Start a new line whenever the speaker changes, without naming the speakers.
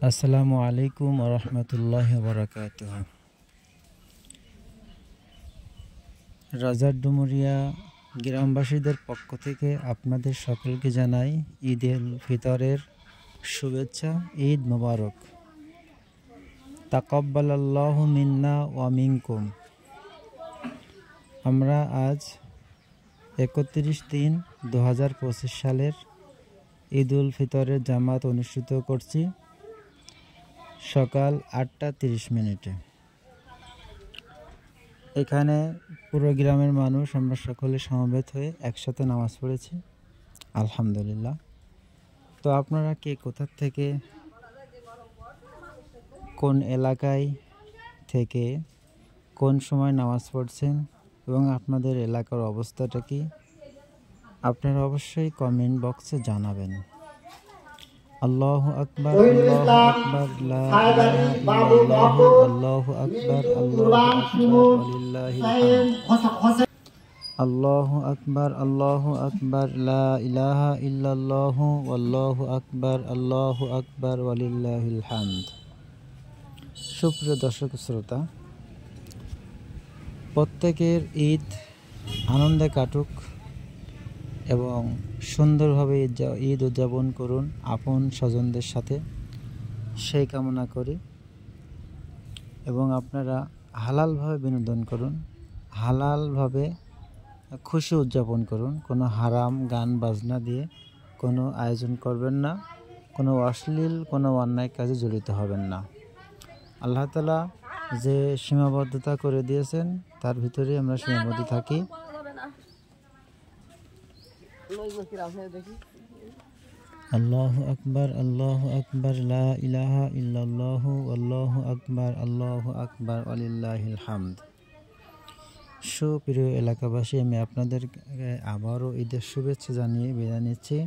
আসসালামু আলাইকুম ওয়া রাহমাতুল্লাহি ওয়া বারাকাতুহু। রাজার ডুমুরিয়া গ্রামবাসীদের পক্ষ থেকে আপনাদের সকলকে জানাই ঈদ উল ফিতরের শুভেচ্ছা। ঈদ মোবারক। তাকাব্বালাল্লাহু মিন্না ওয়া মিনকুম। আমরা আজ 31/3/2025 সালের ঈদ উল ফিতরের জামাত অনুষ্ঠিত করছি সকাল 8:30 এখানে পুরো গ্রামের মানুষ আমরা সকলে সমবেত হয়ে একসাথে নামাজ পড়েছি, আলহামদুলিল্লাহ। তো আপনারা কে কোথা থেকে, কোন এলাকায় থেকে কোন সময় নামাজ পড়ছেন এবং আপনাদের এলাকার অবস্থাটা কি, আপনারা অবশ্যই কমেন্ট বক্সে জানাবেন। আল্লাহু আকবার, আল্লাহু আকবার, লা ইলাহা ইল্লাল্লাহ, আল্লাহু আকবার, আল্লাহু আকবার, ওয়ালিল্লাহিল হামদ। আল্লাহু আকবার, আল্লাহু আকবার, লা ইলাহা ইল্লাল্লাহ, আল্লাহু আকবার, আল্লাহু আকবার, ওয়ালিল্লাহিল হামদ। সুপ্রিয় দর্শক শ্রোতা, প্রত্যেকের ঈদ আনন্দে কাটুক এবং সুন্দরভাবে ঈদ উদযাপন করুন আপন স্বজনদের সাথে, সেই কামনা করি। এবং আপনারা হালালভাবে বিনোদন করুন, হালালভাবে খুশি উদযাপন করুন। কোনো হারাম গান বাজনা দিয়ে কোনো আয়োজন করবেন না, কোনো অশ্লীল কোনো অন্যায় কাজে জড়িত হবেন না। আল্লাহ তাআলা যে সীমাবদ্ধতা করে দিয়েছেন তার ভিতরে আমরা সীমাবদ্ধ থাকি। আল্লাহু আকবার, আল্লাহু আকবার, লা ইলাহা ইল্লাল্লাহ, আল্লাহু আকবার, আল্লাহু আকবার, ওয়ালিল্লাহিল হামদ। সুপ্রিয় এলাকাবাসী, আমি আপনাদের আবারও ঈদের শুভেচ্ছা জানিয়ে বিদায় নিচ্ছি।